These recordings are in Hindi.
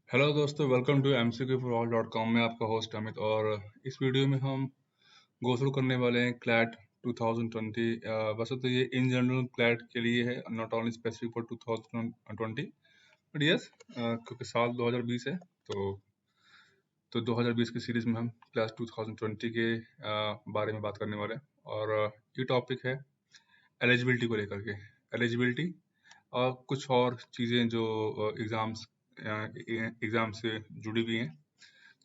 हेलो दोस्तों, वेलकम टू mckforall.com में आपका होस्ट अमित। और इस वीडियो में हम गो थ्रू करने वाले हैं क्लैट 2020। वैसे तो ये इन जनरल क्लैट के लिए है, not only specific for 2020, but yes क्योंकि साल 2020 है तो 2020 की सीरीज में हम क्लास 2020 के बारे में बात करने वाले हैं। और ये टॉपिक है एलिजिबिलिटी को लेकर के, एलिजिबिलिटी और कुछ और चीज़ें जो एग्ज़ाम से जुड़ी हुई हैं।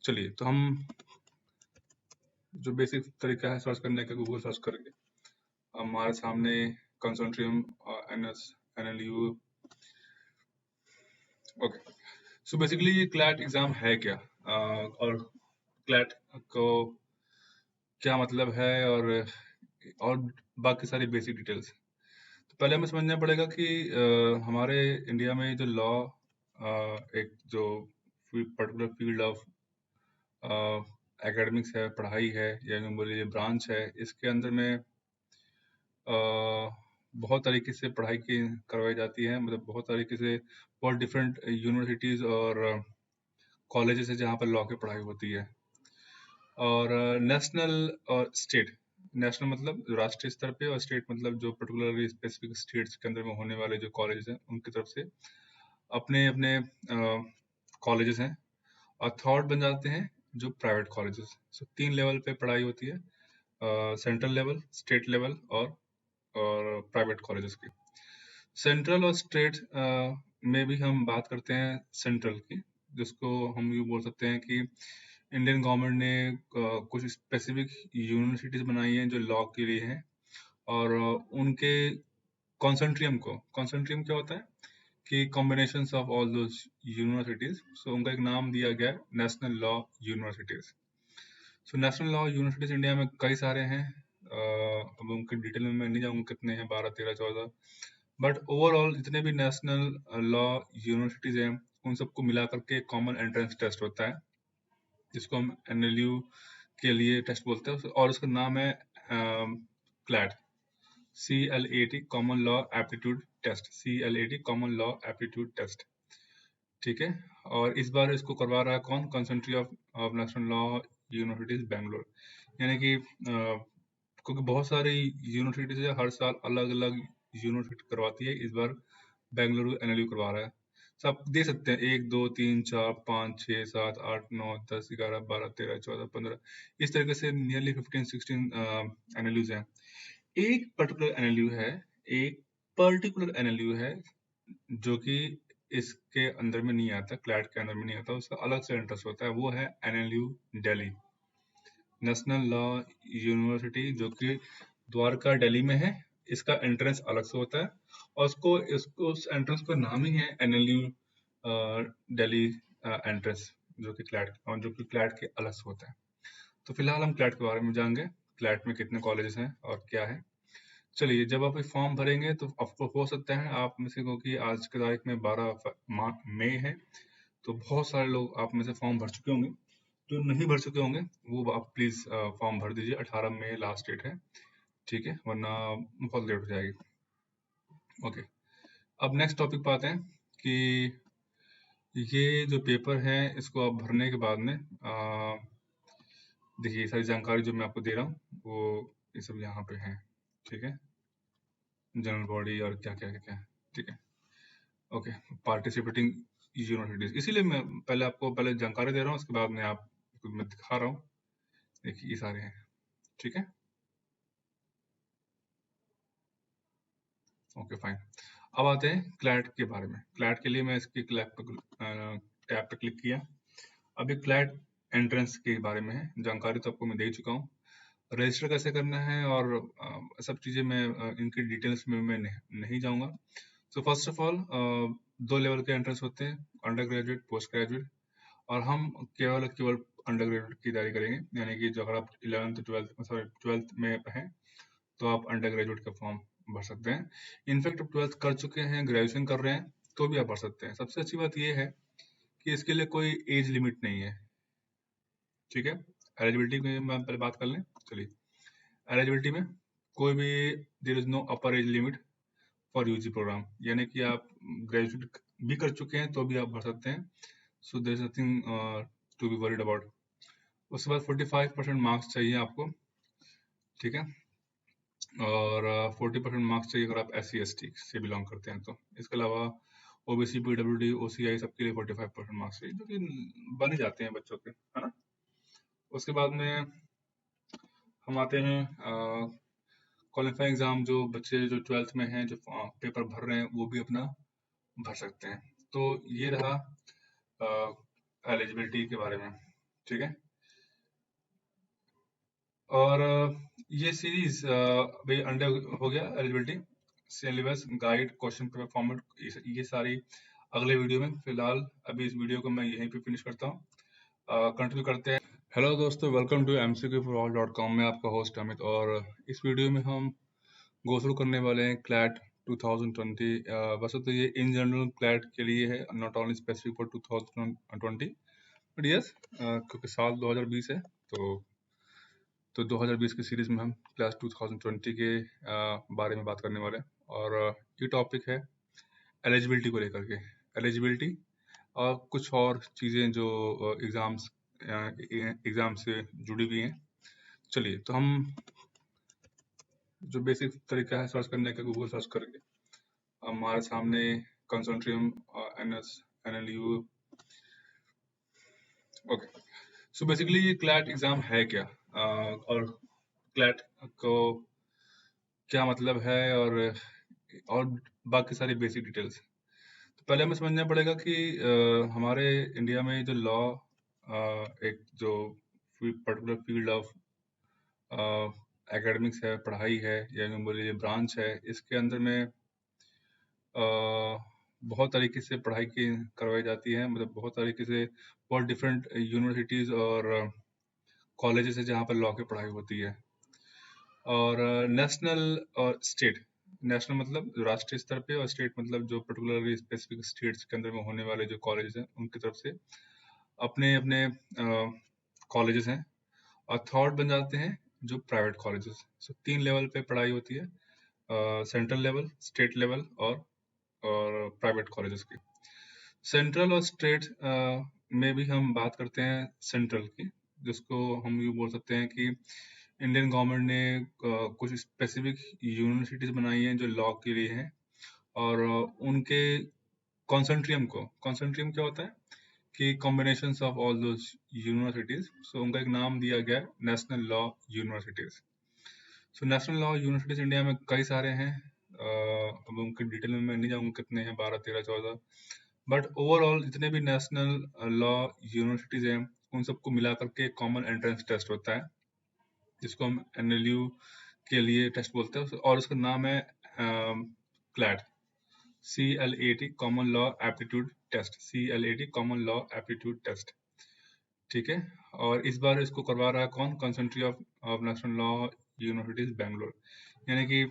चलिए, तो हम जो बेसिक तरीका है सर्च करने का, गूगल सर्च करके हमारे सामने consortium NS NLU. Okay, so basically ये क्लैट एग्ज़ाम है क्या, और क्लैट को क्या मतलब है, और बाकी सारी बेसिक डिटेल्स। तो पहले हमें समझना पड़ेगा कि हमारे इंडिया में जो लॉ, एक जो पर्टिकुलर फील्ड ऑफ एकेडमिक्स है, पढ़ाई है, या यूँ बोलिए ब्रांच है, इसके अंदर में बहुत तरीके से पढ़ाई की करवाई जाती है। मतलब बहुत तरीके से बहुत डिफरेंट यूनिवर्सिटीज़ और कॉलेजेस है जहाँ पर लॉ की पढ़ाई होती है। और नेशनल और स्टेट, नेशनल मतलब जो राष्ट्रीय स्तर पे, और स्टेट मतलब जो पर्टिकुलरली स्पेसिफिक स्टेट्स के अंदर में होने वाले जो कॉलेजेस हैं उनकी तरफ से अपने अपने कॉलेजेस हैं। और थर्ड बन जाते हैं जो प्राइवेट कॉलेजेस। सो 3 लेवल पे पढ़ाई होती है, सेंट्रल लेवल, स्टेट लेवल और प्राइवेट कॉलेजेस की। सेंट्रल और स्टेट में भी हम बात करते हैं सेंट्रल की, जिसको हम यूँ बोल सकते हैं कि इंडियन गवर्नमेंट ने कुछ स्पेसिफिक यूनिवर्सिटीज़ बनाई हैं जो लॉ के लिए हैं। और उनके कंसोर्टियम क्या होता है कि combinations of all those universities. So उनका एक नाम दिया गया है national law universities. So national law universities India में कई सारे हैं। अब उनके डिटेल में मैं नहीं जाऊँगा कितने हैं, 12, 13, 14। बट ओवरऑल जितने भी नेशनल लॉ यूनिवर्सिटीज़ हैं उन सबको मिला करके एक कॉमन एंट्रेंस टेस्ट होता है, जिसको हम एनएलयू के लिए टेस्ट बोलते हैं, और उसका नाम है CLAT, CLAT, common law aptitude test, CLAT common law aptitude test. ठीक है, और इस बार इसको करवा रहा है कौन? Consortium of national law universities Bangalore. यानी कि क्योंकि बहुत सारी यूनिवर्सिटीज है, हर साल अलग अलग यूनिवर्सिटी करवाती है, इस बार बेंगलुरु एनएलयू करवा रहा है। तो आप देख सकते हैं 1, 2, 3, 4, 5, 6, 7, 8, 9, 10, 11, 12, 13, 14, 15, इस तरीके से नियरली 15, 16 एनएलयूज हैं। एक पर्टिकुलर एनएलयू है, एक पर्टिकुलर एनएलयू है जो कि इसके अंदर में नहीं आता, क्लैट के अंदर में नहीं आता, उसका अलग से इंटरेस्ट होता है। वो है NLU Delhi, national law university, जो कि द्वारका दिल्ली में है। इसका एंट्रेंस अलग से होता है, और इसको उस एंट्रेंस का नाम ही है एनएलयू दिल्ली एंट्रेंस, जो कि क्लैट के अलग से होता है। तो फिलहाल हम क्लैट के बारे में जानेंगे, क्लैट में कितने कॉलेजेस हैं और क्या है। चलिए, जब आप ये फॉर्म भरेंगे तो आपको हो सकता है आप में से, क्योंकि आज की तारीख में 12 मई है, तो बहुत सारे लोग आप में से फॉर्म भर चुके होंगे। जो नहीं भर चुके होंगे वो आप प्लीज फॉर्म भर दीजिए, 18 मई लास्ट डेट है, ठीक है, वरना बहुत लेट हो जाएगी। ओके, अब नेक्स्ट टॉपिक पे आते हैं कि ये जो पेपर है इसको आप भरने के बाद में देखिए, सारी जानकारी जो मैं आपको दे रहा हूँ वो ये सब यहाँ पे है, ठीक है, जनरल बॉडी और क्या क्या क्या क्या, ठीक है। ओके, पार्टिसिपेटिंग यूनिवर्सिटीज, इसीलिए मैं पहले आपको पहले जानकारी दे रहा हूँ, उसके बाद में आपको मैं दिखा रहा हूँ। देखिए, ये सारे हैं, ठीक है। Okay, fine. अब आते हैं क्लैट के बारे में। क्लैट के लिए मैं इसकी टैब पे क्लिक किया। अभी क्लैट एंट्रेंस के बारे में है, जानकारी तो आपको मैं दे चुका हूँ। रजिस्टर कैसे करना है और सब चीज़ें मैं इनकी डिटेल्स में मैं नहीं जाऊँगा। So first of all 2 level के एंट्रेंस होते हैं, अंडर ग्रेजुएट, पोस्ट ग्रेजुएट। और हम केवल अंडर ग्रेजुएट की तैयारी करेंगे, यानी कि जो अगर आप 12th में हैं तो आप अंडर ग्रेजुएट का फॉर्म भर सकते हैं। इनफैक्ट आप 12th कर चुके हैं, ग्रेजुएशन कर रहे हैं, तो भी आप भर सकते हैं। सबसे अच्छी बात ये है कि इसके लिए कोई एज लिमिट नहीं है, ठीक है। एलिजिबिलिटी में हम पहले बात कर लें। चलिए, एलिजिबिलिटी में कोई भी, there is no upper age limit for UG programme, यानी कि आप ग्रेजुएट भी कर चुके हैं तो भी आप भर सकते हैं। So there is nothing to be worried about. उसके बाद 45% मार्क्स चाहिए आपको, ठीक है, और 40% मार्क्स चाहिए अगर आप SC/ST से बिलोंग करते हैं तो। इसके अलावा OBC, PWD, OCI सबके लिए 45% मार्क्स चाहिए, जो कि बन ही जाते हैं बच्चों के, है ना। उसके बाद में हम आते हैं क्वालिफाइंग एग्जाम, जो बच्चे जो 12th में हैं, जो पेपर भर रहे हैं, वो भी अपना भर सकते हैं। तो ये रहा एलिजिबिलिटी के बारे में, ठीक है। और ये सीरीज अभी अंडर हो गया eligibility, syllabus, guide, question paper format, ये सारी अगले वीडियो में। फिलहाल अभी इस वीडियो को मैं यहीं पे फिनिश करता हूँ, कंटिन्यू करते हैं। हेलो दोस्तों, वेलकम टू MCQforall.com में आपका होस्ट अमित। और इस वीडियो में हम गो थ्रू करने वाले हैं क्लैट 2020। वैसे तो ये इन जनरल क्लैट के लिए है, not only specific for 2020, but yes क्योंकि साल 2020 है, तो 2020 की सीरीज में हम क्लास 2020 के बारे में बात करने वाले हैं। और ये टॉपिक है एलिजिबिलिटी को लेकर के, एलिजिबिलिटी और कुछ और चीज़ें जो एग्जाम से जुड़ी हुई हैं। चलिए, तो हम जो बेसिक तरीका है सर्च करने का, गूगल सर्च करके हमारे सामने consortium NLU। Okay, so basically ये क्लैट एग्जाम है क्या, और क्लैट को क्या मतलब है, और बाकी सारी बेसिक डिटेल्स। तो पहले हमें समझना पड़ेगा कि हमारे इंडिया में जो लॉ, एक जो पर्टिकुलर फील्ड ऑफ एकेडमिक्स है, पढ़ाई है, या यूँ बोलिए ब्रांच है, इसके अंदर में बहुत तरीके से पढ़ाई की करवाई जाती है। मतलब बहुत तरीके से, बहुत डिफरेंट यूनिवर्सिटीज़ और कॉलेजेस है जहाँ पर लॉ की पढ़ाई होती है। और नेशनल और स्टेट, नेशनल मतलब जो राष्ट्रीय स्तर पे, और स्टेट मतलब जो पर्टिकुलरली स्पेसिफिक स्टेट्स के अंदर में होने वाले जो कॉलेजेस हैं, उनकी तरफ से अपने अपने कॉलेजेस हैं। और थर्ड बन जाते हैं जो प्राइवेट कॉलेजेस। सो 3 लेवल पे पढ़ाई होती है, सेंट्रल लेवल, स्टेट लेवल और प्राइवेट कॉलेजेस की। सेंट्रल और स्टेट में भी हम बात करते हैं सेंट्रल की, जिसको हम यूँ बोल सकते हैं कि इंडियन गवर्नमेंट ने कुछ स्पेसिफिक यूनिवर्सिटीज बनाई हैं जो लॉ के लिए हैं, और उनके कॉन्सेंट्रियम क्या होता है कि combination of all those universities. So उनका एक नाम दिया गया national law universities. So national law universities India में कई सारे हैं, अब उनके डिटेल में मैं नहीं जाऊँगा कितने हैं, 12, 13, 14, बट ओवरऑल जितने भी नेशनल लॉ यूनिवर्सिटीज हैं, उन सबको मिला करके एक कॉमन एंट्रेंस टेस्ट होता है, जिसको हम NLU के लिए टेस्ट बोलते हैं, और उसका नाम है CLAT, CLAT, common law aptitude test, CLAT common law aptitude test, ठीक है। और इस बार इसको करवा रहा है कौन, consortium of national law universities Bangalore. यानी कि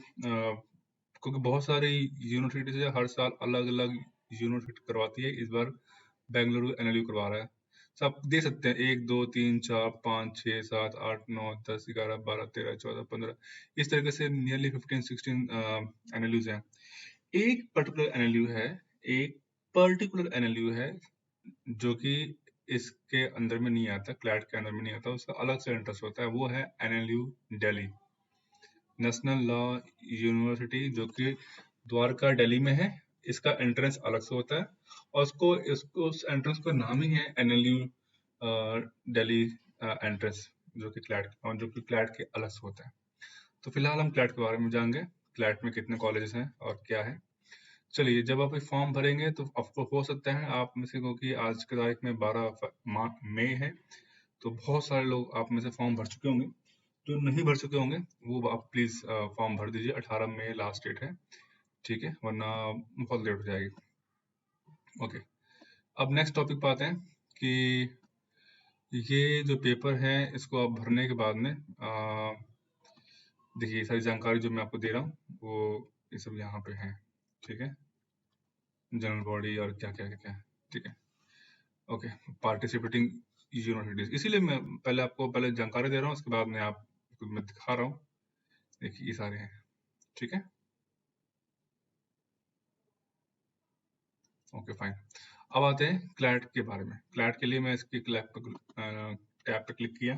क्योंकि बहुत सारी यूनिवर्सिटीज है, हर साल अलग अलग यूनिवर्सिटी करवाती है, इस बार बेंगलुरु NLU करवा रहा है। तो आप देख सकते हैं 1, 2, 3, 4, 5, 6, 7, 8, 9, 10, 11, 12, 13, 14, 15, इस तरीके से नियरली 15-16 NLUs हैं। एक पर्टिकुलर NLU है जो कि इसके अंदर में नहीं आता, क्लैट के अंदर में नहीं आता, उसका अलग से इंटरेस्ट होता है, वो है NLU Delhi, national law university, जो कि द्वारका दिल्ली में है। इसका एंट्रेंस अलग से होता है, और इसको उस एंट्रेंस का नाम ही है NLU दिल्ली एंट्रेंस, जो कि क्लैट के अलग से होता है। तो फिलहाल हम क्लैट के बारे में जानेंगे, क्लैट में कितने कॉलेजेस हैं और क्या है। चलिए, जब आप फॉर्म भरेंगे तो आपको हो सकता है आप में से, क्योंकि आज की तारीख में 12 मई है, तो बहुत सारे लोग आप में से फॉर्म भर चुके होंगे। जो नहीं भर चुके होंगे वो आप प्लीज फॉर्म भर दीजिए, 18 मई लास्ट डेट है, ठीक है, वरना बहुत लेट हो जाएगी। ओके, अब नेक्स्ट टॉपिक पे आते हैं कि ये जो पेपर है, इसको आप भरने के बाद में देखिए, सारी जानकारी जो मैं आपको दे रहा हूँ वो ये सब यहाँ पे है, ठीक है, जनरल बॉडी और क्या क्या क्या क्या, ठीक है। ओके, पार्टिसिपेटिंग यूनिवर्सिटीज, इसीलिए मैं पहले जानकारी दे रहा हूँ, उसके बाद में आपको मैं दिखा रहा हूँ। देखिए, ये सारे हैं, ठीक है। Okay, fine. अब आते हैं क्लैट के बारे में। क्लैट के लिए मैं इसकी टैब पे क्लिक किया।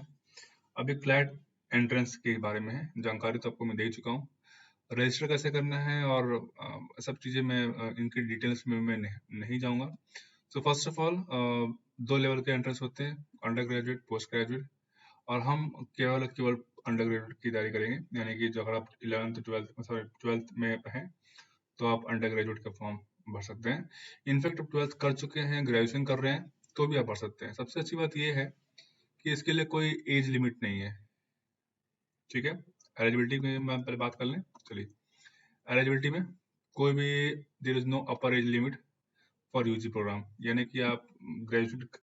अब ये क्लैट एंट्रेंस के बारे में है, जानकारी तो आपको मैं दे चुका हूँ। रजिस्टर कैसे करना है और सब चीज़ें मैं इनकी डिटेल्स में मैं नहीं जाऊँगा। So first of all 2 level के एंट्रेंस होते हैं, अंडर ग्रेजुएट, पोस्ट ग्रेजुएट, और हम केवल अंडर ग्रेजुएट की तैयारी करेंगे। यानी कि जो अगर आप 12th में हैं तो आप अंडर ग्रेजुएट का फॉर्म भर सकते हैं। इनफैक्ट आप 12th कर चुके हैं, ग्रेजुएशन कर रहे हैं तो भी आप भर सकते हैं। सबसे अच्छी बात ये है कि इसके लिए कोई एज लिमिट नहीं है, ठीक है। एलिजिबिलिटी की हम पहले बात कर लें। चलिए, एलिजिबिलिटी में कोई भी there is no upper age limit for UG programme, यानी कि आप ग्रेजुएट